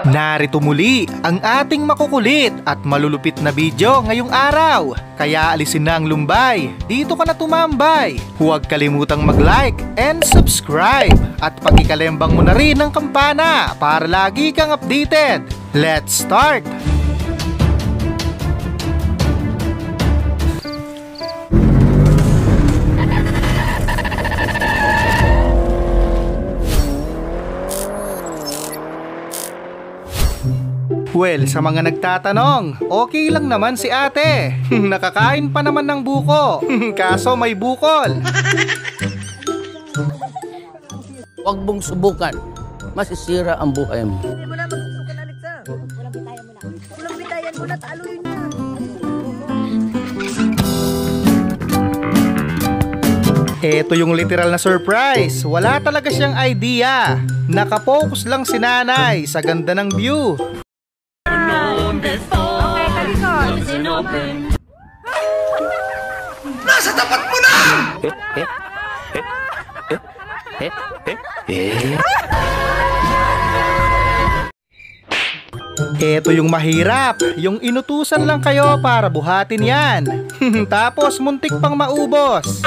Narito muli ang ating makukulit at malulupit na video ngayong araw. Kaya alisin na ang lumbay, dito ka na tumambay. Huwag kalimutang mag-like and subscribe. At pakikalembang mo na rin ang kampana para lagi kang updated. Let's start! Well, sa mga nagtatanong, okay lang naman si ate. Nakakain pa naman ng buko. Kaso may bukol. Huwag mong subukan. Masisira ang buhay mo. Hindi mo na magsusukan, Alexa. Walang bitayan mo na. Walang bitayan mo na, talo yun na. Ito yung literal na surprise. Wala talaga siyang idea. Nakapokus lang si nanay sa ganda ng view. Nasa tapat mo na! Ito yung mahirap. Yung inutusan lang kayo para buhatin yan. Tapos muntik pang maubos.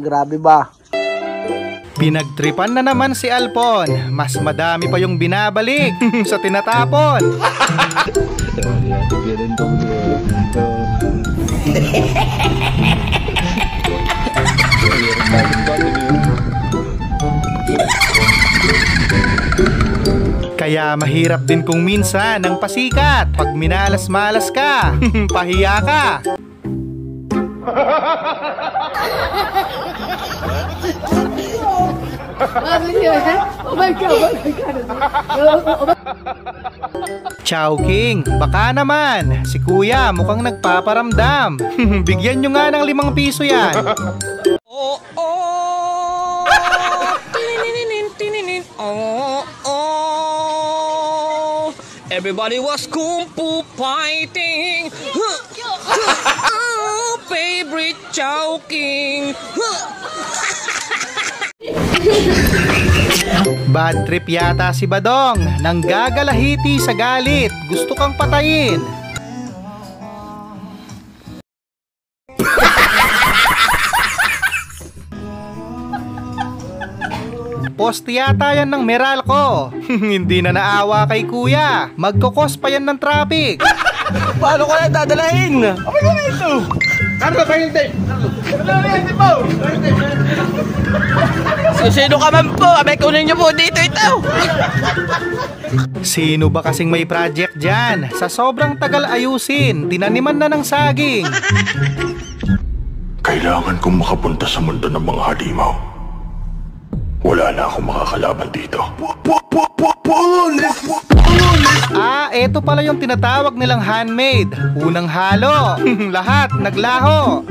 Grabe ba? Pinagtripan na naman si Alpon. Mas madami pa yung binabalik sa tinatapon. Kaya mahirap din kung minsan ang pasikat. Pag minalas-malas ka, pahiya ka. Oh my God, Chow King, baka naman. Si kuya mukhang nagpaparamdam. Bigyan nyo nga ng 5 piso yan. Oh, oh! Tininin, oh, oh! Everybody was kung fu fighting. Oh, favorite Chow King. Bad trip yata si Badong. Nanggagalahiti sa galit. Gusto kang patayin. Post yata yan ng Meralco. Hindi na naawa kay kuya. Magkokos pa yan ng traffic. Paano ko na dadalahin? Ano ba ito? Ano ba hindi? Ano ba hindi po? Sino ka man po? Abay, kunin niyo po dito ito. Sino ba kasing may project dyan? Sa sobrang tagal ayusin, tinaniman na ng saging. Kailangan kong makapunta sa mundo ng mga halimaw. Wala na akong makakalaban dito. Ah, eto pala yung tinatawag nilang handmade. Unang halo, lahat naglaho.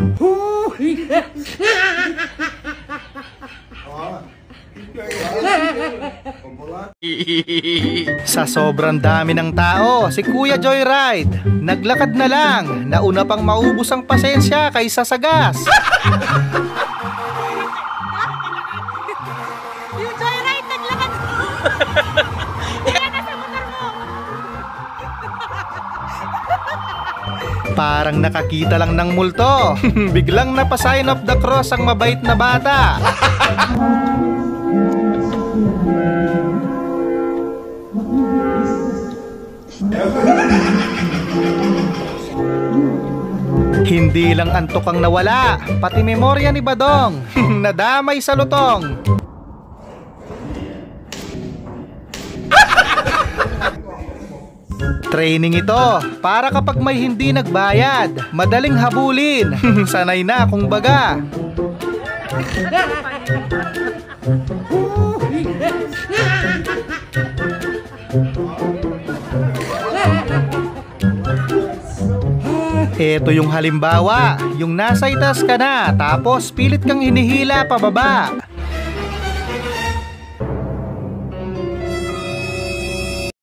Sa sobrang dami ng tao, si Kuya Joyride naglakad na lang. Nauna pang maubos ang pasensya kaysa sa gas. yung Joyride, naglakad. Yan na sa motor mo. Parang nakakita lang ng multo. Biglang napasign of the cross ang mabait na bata. Hindi lang antok ang nawala, pati memorya ni Badong nadamay sa lutong. Training ito para kapag may hindi nagbayad, madaling habulin. Sanay na kung baga. Ito yung halimbawa, yung nasa itas ka na tapos pilit kang hinihila pababa.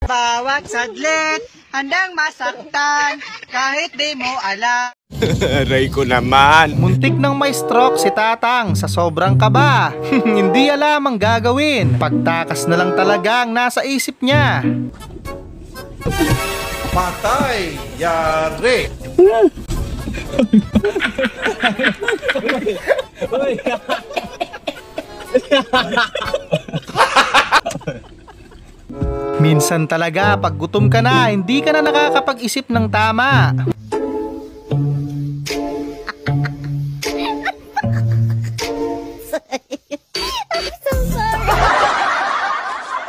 Bawat saglit handang masaktan kahit di mo alam. Aray ko naman. Muntik nang may stroke si Tatang sa sobrang kaba. Hindi alam ang gagawin. Pagtakas na lang talaga ang nasa isip niya. Patay! Yari! Minsan talaga pag gutom ka na, hindi ka na nakakapag-isip ng tama.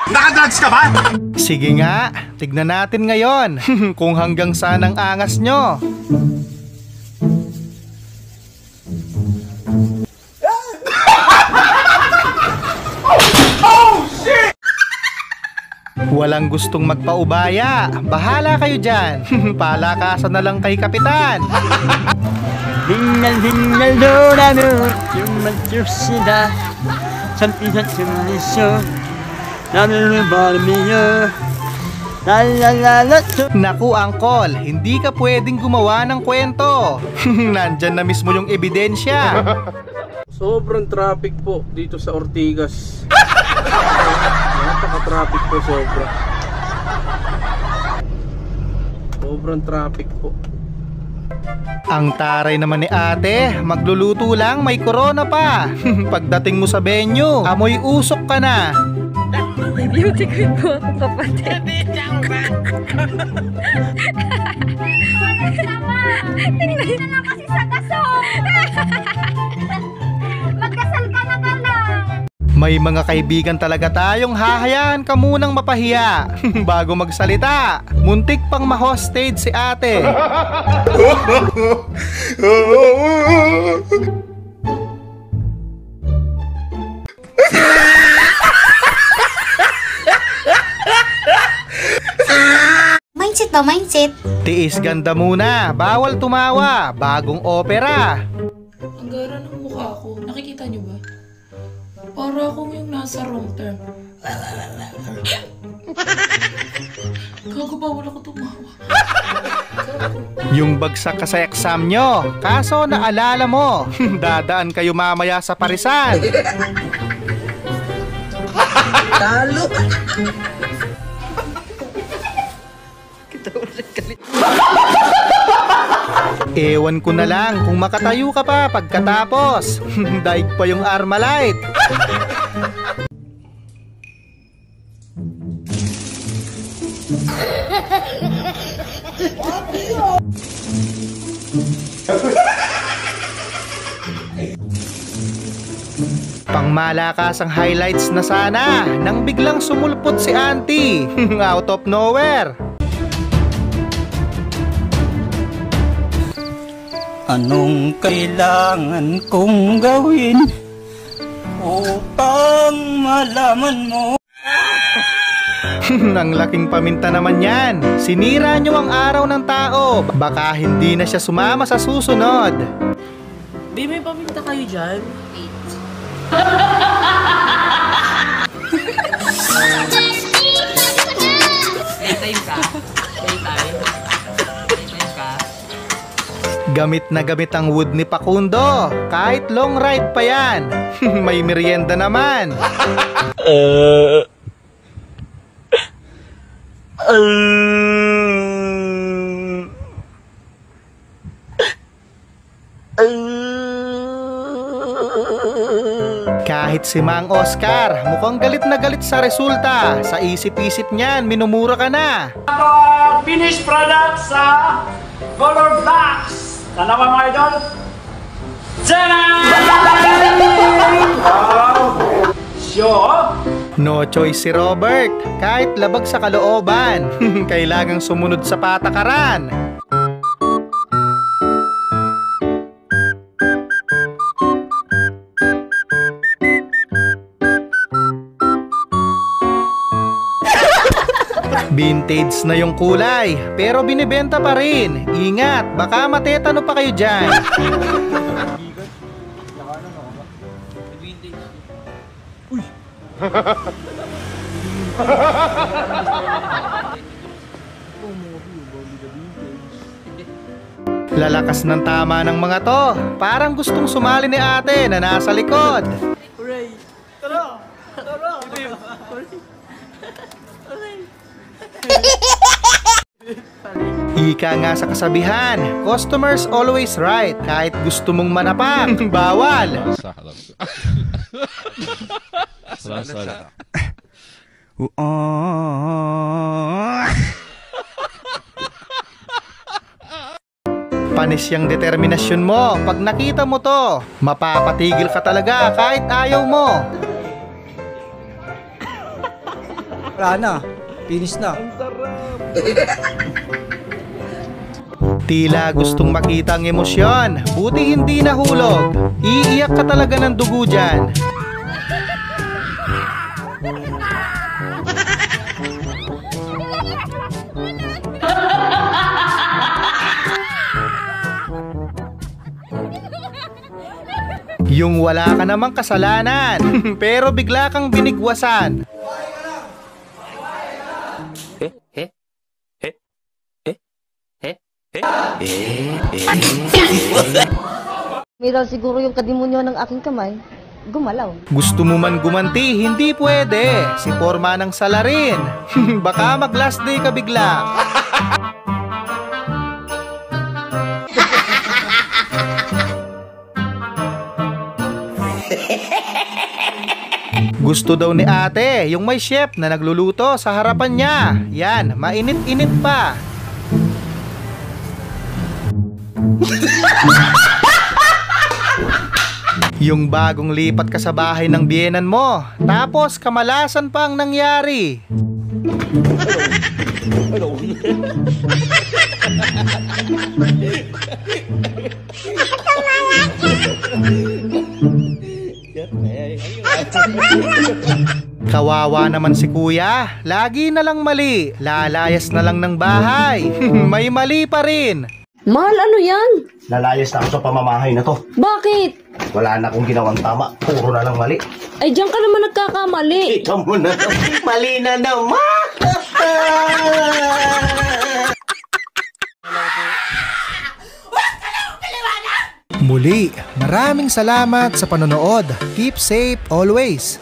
Nakadrugs ka ba? Sige nga, tignan natin ngayon kung hanggang saan ang angas nyo. Walang gustong magpaubaya. Bahala kayo dyan. Palakasan na lang kay Kapitan. Hingal dorado, yung magsusida, sampisan sumisyo, nalulubarmiyo, lalalalat. Naku, Angkol, hindi ka pwedeng gumawa ng kwento. Nandyan na mismo yung ebidensya. Sobrang traffic po dito sa Ortigas. Napaka-traffic po sobra. Sobrang traffic po. Ang taray naman ni ate, magluluto lang, may corona pa. Pagdating mo sa venue, amoy usok ka na. Beauty queen po ako, kapatid. Tingnan na lang kasi sa gasong. Magdasal ka na ka lang. May mga kaibigan talaga tayong hahayaan ka munang mapahiya bago magsalita. Muntik pang ma-hostage si ate. Mindset ba, mindset? Tiis ganda muna, bawal tumawa, bagong opera. Ang gara ng mukha ko. Nakikita niyo ba? Para akong yung nasa wrong term. Gago, bawal ako tumawa. Yung bagsak ka sa exam nyo, kaso naalala mo, dadaan kayo mamaya sa parisan. Talo! Ewan ko na lang kung makatayo ka pa pagkatapos. Daig pa yung Armalite. Pangmalakas ang highlights na sana nang biglang sumulpot si Auntie out of nowhere. Anong kailangan kong gawin upang malaman mo? Ang laking paminta naman yan. Sinira nyo ang araw ng tao. Baka hindi na siya sumama sa susunod. Di, may paminta kayo dyan? Playtime ka? Playtime? Playtime ka? Gamit na gamit ang wood ni Pakundo. Kahit long ride pa yan. May merienda naman. Kahit si Mang Oscar, mukhang galit na galit sa resulta. Sa isip-isip niyan, minumura ka na. Finished product sa Color Blacks. Tanawa mga idol. Sure. No choice si Robert. Kahit labag sa kalooban, kailangang sumunod sa patakaran. Vintage na yung kulay, pero binibenta pa rin. Ingat, baka matetano pa kayo dyan. Lalakas ng tama ng mga to. Parang gustong sumali ni ate na nasa likod. Ika nga sa kasabihan, customers always right. Kahit gusto mong manapak, bawal. Panis yung determinasyon mo. Pag nakita mo to, mapapatigil ka talaga kahit ayaw mo. Wala na. Finish na. Tila gustong makita ang emosyon. Buti hindi nahulog. Iiyak ka talaga ng dugo dyan. Yung wala ka namang kasalanan, pero bigla kang binigwasan. Mira siguro yung kadimonyo ng aking kamay, gumalaw. Gusto mo man gumanti, hindi pwede. Si forma ng salarin. Baka mag last day ka bigla. Gusto daw ni ate yung may chef na nagluluto sa harapan niya. Yan, mainit-init pa. Yung bagong lipat ka sa bahay ng biyenan mo, tapos kamalasan pa ang nangyari. Kawawa naman si kuya, lagi na lang mali, lalayas na lang ng bahay. May mali pa rin. Mahal, ano yan? Lalayas na ako sa pamamahay na to. Bakit? Wala na akong ginawang tama, puro na lang mali. Ay, diyan ka naman nagkakamali. Ikaw muna, mali na naman. Muli, maraming salamat sa panonood. Keep safe always.